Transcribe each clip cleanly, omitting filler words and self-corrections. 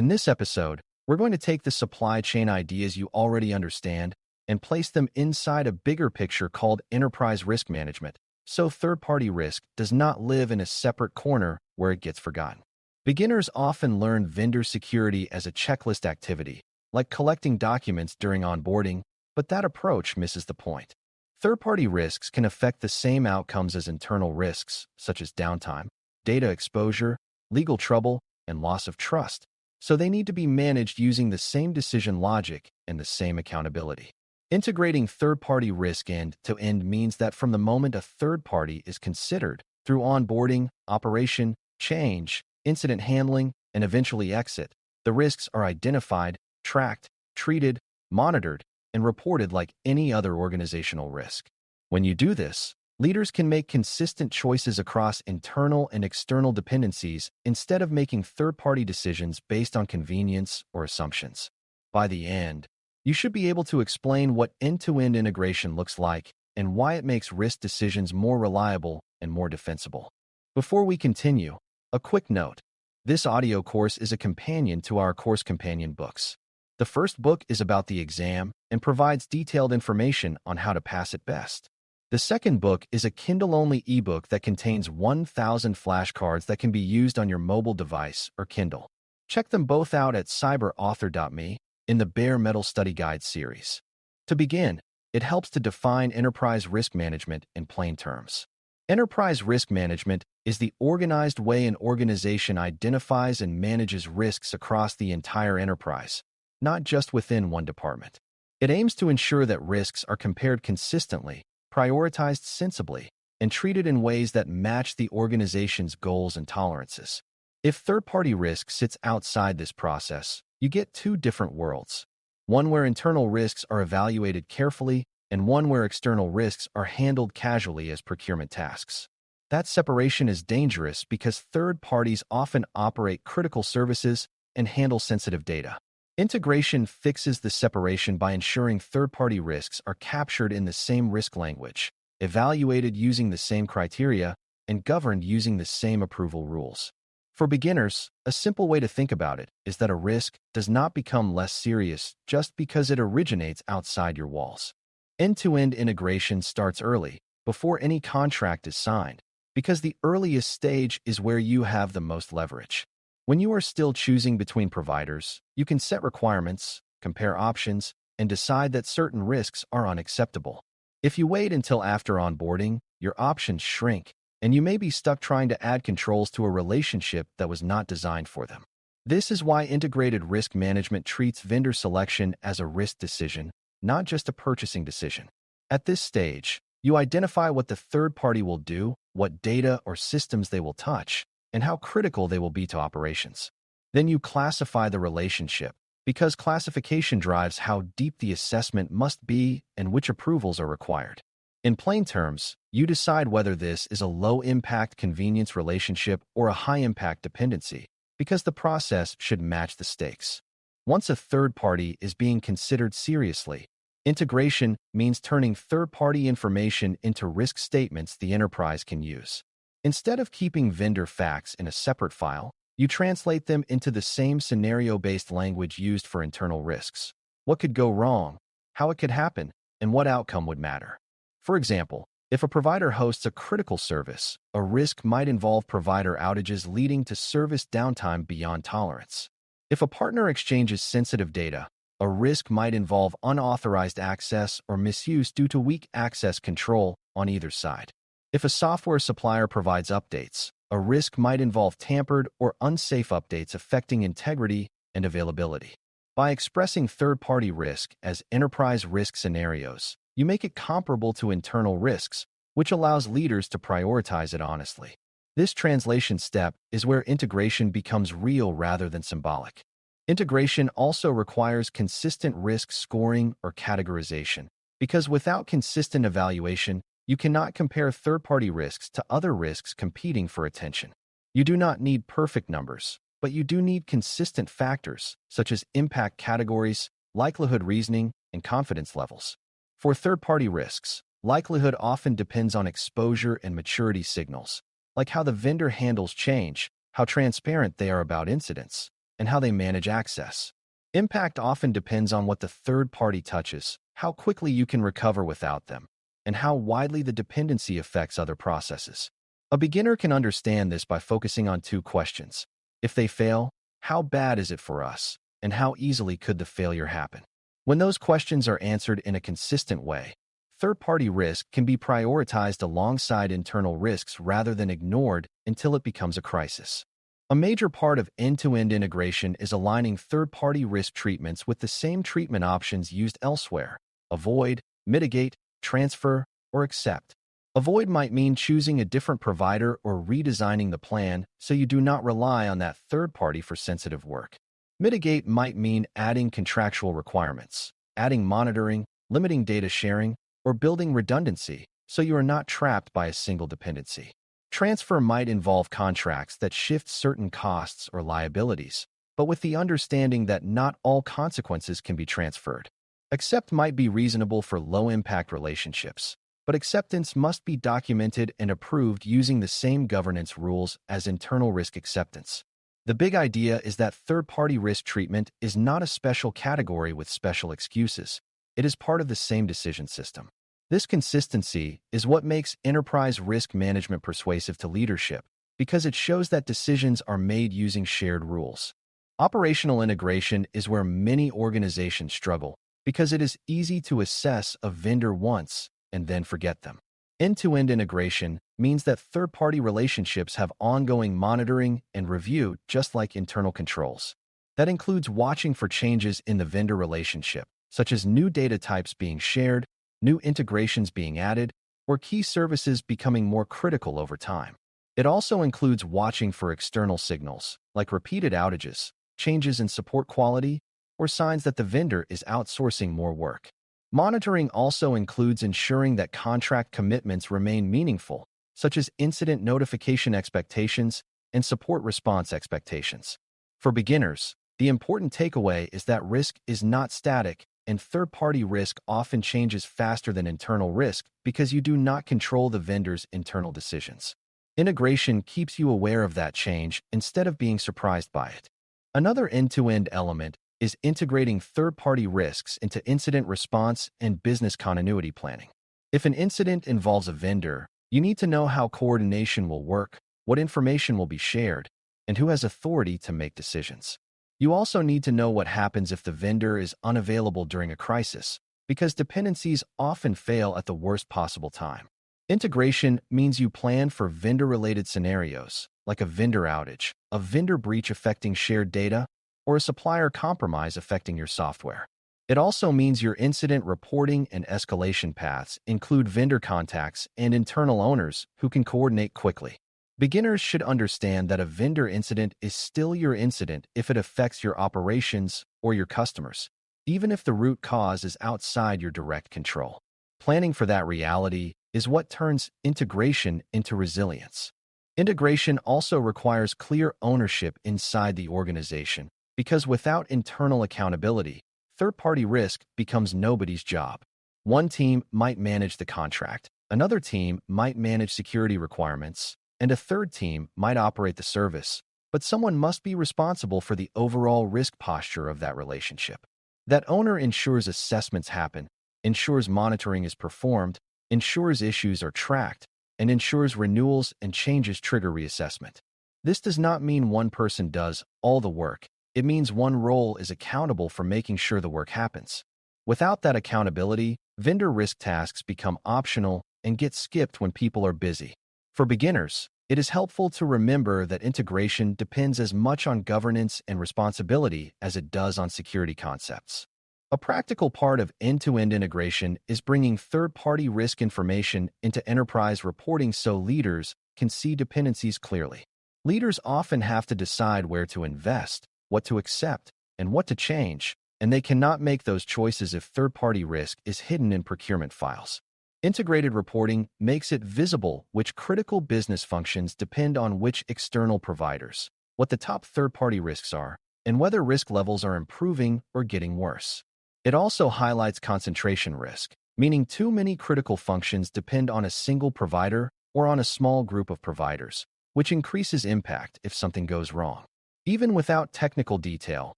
In this episode, we're going to take the supply chain ideas you already understand and place them inside a bigger picture called enterprise risk management, so third-party risk does not live in a separate corner where it gets forgotten. Beginners often learn vendor security as a checklist activity, like collecting documents during onboarding, but that approach misses the point. Third-party risks can affect the same outcomes as internal risks, such as downtime, data exposure, legal trouble, and loss of trust, so they need to be managed using the same decision logic and the same accountability. Integrating third-party risk end-to-end means that from the moment a third party is considered, through onboarding, operation, change, incident handling, and eventually exit, the risks are identified, tracked, treated, monitored, and reported like any other organizational risk. When you do this, leaders can make consistent choices across internal and external dependencies instead of making third-party decisions based on convenience or assumptions. By the end, you should be able to explain what end-to-end integration looks like and why it makes risk decisions more reliable and more defensible. Before we continue, a quick note. This audio course is a companion to our course companion books. The first book is about the exam and provides detailed information on how to pass it best. The second book is a Kindle-only ebook that contains 1,000 flashcards that can be used on your mobile device or Kindle. Check them both out at cyber.author.me in the Bare Metal Study Guide series. To begin, it helps to define enterprise risk management in plain terms. Enterprise risk management is the organized way an organization identifies and manages risks across the entire enterprise, not just within one department. It aims to ensure that risks are compared consistently, prioritized sensibly, and treated in ways that match the organization's goals and tolerances. If third-party risk sits outside this process, you get two different worlds. One where internal risks are evaluated carefully, and one where external risks are handled casually as procurement tasks. That separation is dangerous because third parties often operate critical services and handle sensitive data. Integration fixes the separation by ensuring third-party risks are captured in the same risk language, evaluated using the same criteria, and governed using the same approval rules. For beginners, a simple way to think about it is that a risk does not become less serious just because it originates outside your walls. End-to-end integration starts early, before any contract is signed, because the earliest stage is where you have the most leverage. When you are still choosing between providers, you can set requirements, compare options, and decide that certain risks are unacceptable. If you wait until after onboarding, your options shrink, and you may be stuck trying to add controls to a relationship that was not designed for them. This is why integrated risk management treats vendor selection as a risk decision, not just a purchasing decision. At this stage, you identify what the third party will do, what data or systems they will touch, and how critical they will be to operations. Then you classify the relationship, because classification drives how deep the assessment must be and which approvals are required. In plain terms, you decide whether this is a low-impact convenience relationship or a high-impact dependency, because the process should match the stakes. Once a third party is being considered seriously, integration means turning third-party information into risk statements the enterprise can use. Instead of keeping vendor facts in a separate file, you translate them into the same scenario-based language used for internal risks. What could go wrong, how it could happen, and what outcome would matter. For example, if a provider hosts a critical service, a risk might involve provider outages leading to service downtime beyond tolerance. If a partner exchanges sensitive data, a risk might involve unauthorized access or misuse due to weak access control on either side. If a software supplier provides updates, a risk might involve tampered or unsafe updates affecting integrity and availability. By expressing third-party risk as enterprise risk scenarios, you make it comparable to internal risks, which allows leaders to prioritize it honestly. This translation step is where integration becomes real rather than symbolic. Integration also requires consistent risk scoring or categorization, because without consistent evaluation, you cannot compare third-party risks to other risks competing for attention. You do not need perfect numbers, but you do need consistent factors, such as impact categories, likelihood reasoning, and confidence levels. For third-party risks, likelihood often depends on exposure and maturity signals, like how the vendor handles change, how transparent they are about incidents, and how they manage access. Impact often depends on what the third party touches, how quickly you can recover without them, and how widely the dependency affects other processes. A beginner can understand this by focusing on two questions. If they fail, how bad is it for us, and how easily could the failure happen? When those questions are answered in a consistent way, third-party risk can be prioritized alongside internal risks rather than ignored until it becomes a crisis. A major part of end-to-end integration is aligning third-party risk treatments with the same treatment options used elsewhere: avoid, mitigate, transfer, or accept. Avoid might mean choosing a different provider or redesigning the plan so you do not rely on that third party for sensitive work. Mitigate might mean adding contractual requirements, adding monitoring, limiting data sharing, or building redundancy so you are not trapped by a single dependency. Transfer might involve contracts that shift certain costs or liabilities, but with the understanding that not all consequences can be transferred. Accept might be reasonable for low-impact relationships, but acceptance must be documented and approved using the same governance rules as internal risk acceptance. The big idea is that third-party risk treatment is not a special category with special excuses. It is part of the same decision system. This consistency is what makes enterprise risk management persuasive to leadership, because it shows that decisions are made using shared rules. Operational integration is where many organizations struggle, because it is easy to assess a vendor once and then forget them. End-to-end integration means that third-party relationships have ongoing monitoring and review just like internal controls. That includes watching for changes in the vendor relationship, such as new data types being shared, new integrations being added, or key services becoming more critical over time. It also includes watching for external signals, like repeated outages, changes in support quality, or signs that the vendor is outsourcing more work. Monitoring also includes ensuring that contract commitments remain meaningful, such as incident notification expectations and support response expectations. For beginners, the important takeaway is that risk is not static, and third-party risk often changes faster than internal risk because you do not control the vendor's internal decisions. Integration keeps you aware of that change instead of being surprised by it. Another end-to-end element is integrating third-party risks into incident response and business continuity planning. If an incident involves a vendor, you need to know how coordination will work, what information will be shared, and who has authority to make decisions. You also need to know what happens if the vendor is unavailable during a crisis, because dependencies often fail at the worst possible time. Integration means you plan for vendor-related scenarios, like a vendor outage, a vendor breach affecting shared data, or a supplier compromise affecting your software. It also means your incident reporting and escalation paths include vendor contacts and internal owners who can coordinate quickly. Beginners should understand that a vendor incident is still your incident if it affects your operations or your customers, even if the root cause is outside your direct control. Planning for that reality is what turns integration into resilience. Integration also requires clear ownership inside the organization, because without internal accountability, third-party risk becomes nobody's job. One team might manage the contract, another team might manage security requirements, and a third team might operate the service, but someone must be responsible for the overall risk posture of that relationship. That owner ensures assessments happen, ensures monitoring is performed, ensures issues are tracked, and ensures renewals and changes trigger reassessment. This does not mean one person does all the work. It means one role is accountable for making sure the work happens. Without that accountability, vendor risk tasks become optional and get skipped when people are busy. For beginners, it is helpful to remember that integration depends as much on governance and responsibility as it does on security concepts. A practical part of end-to-end integration is bringing third-party risk information into enterprise reporting so leaders can see dependencies clearly. Leaders often have to decide where to invest, what to accept, and what to change, and they cannot make those choices if third-party risk is hidden in procurement files. Integrated reporting makes it visible which critical business functions depend on which external providers, what the top third-party risks are, and whether risk levels are improving or getting worse. It also highlights concentration risk, meaning too many critical functions depend on a single provider or on a small group of providers, which increases impact if something goes wrong. Even without technical detail,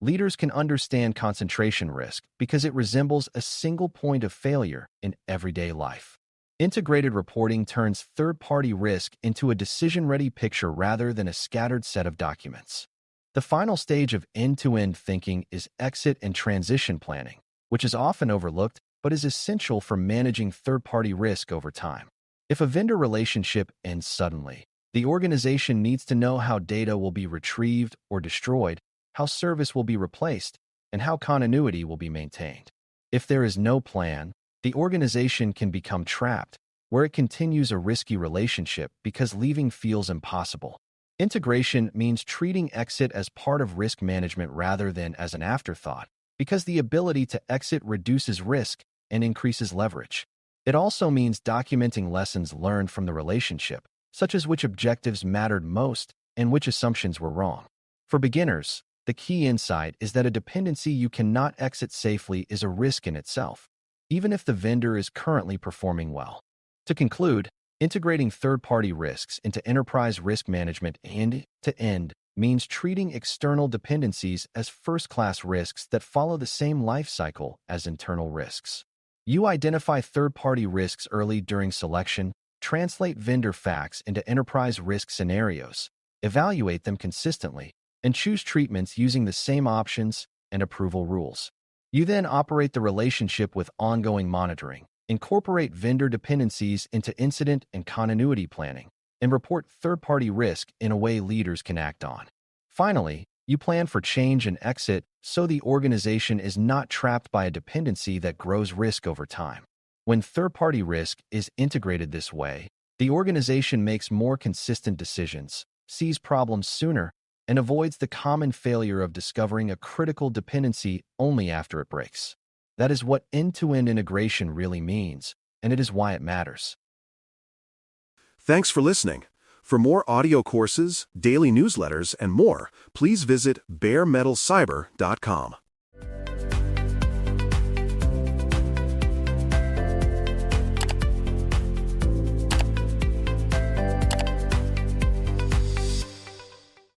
leaders can understand concentration risk because it resembles a single point of failure in everyday life. Integrated reporting turns third-party risk into a decision-ready picture rather than a scattered set of documents. The final stage of end-to-end thinking is exit and transition planning, which is often overlooked but is essential for managing third-party risk over time. If a vendor relationship ends suddenly, the organization needs to know how data will be retrieved or destroyed, how service will be replaced, and how continuity will be maintained. If there is no plan, the organization can become trapped, where it continues a risky relationship because leaving feels impossible. Integration means treating exit as part of risk management rather than as an afterthought, because the ability to exit reduces risk and increases leverage. It also means documenting lessons learned from the relationship, such as which objectives mattered most and which assumptions were wrong. For beginners, the key insight is that a dependency you cannot exit safely is a risk in itself, even if the vendor is currently performing well. To conclude, integrating third-party risks into enterprise risk management end-to-end means treating external dependencies as first-class risks that follow the same life cycle as internal risks. You identify third-party risks early during selection, translate vendor facts into enterprise risk scenarios, evaluate them consistently, and choose treatments using the same options and approval rules. You then operate the relationship with ongoing monitoring, incorporate vendor dependencies into incident and continuity planning, and report third-party risk in a way leaders can act on. Finally, you plan for change and exit so the organization is not trapped by a dependency that grows risk over time. When third-party risk is integrated this way, the organization makes more consistent decisions, sees problems sooner, and avoids the common failure of discovering a critical dependency only after it breaks. That is what end-to-end integration really means, and it is why it matters. Thanks for listening. For more audio courses, daily newsletters, and more, please visit DailyCyber.News.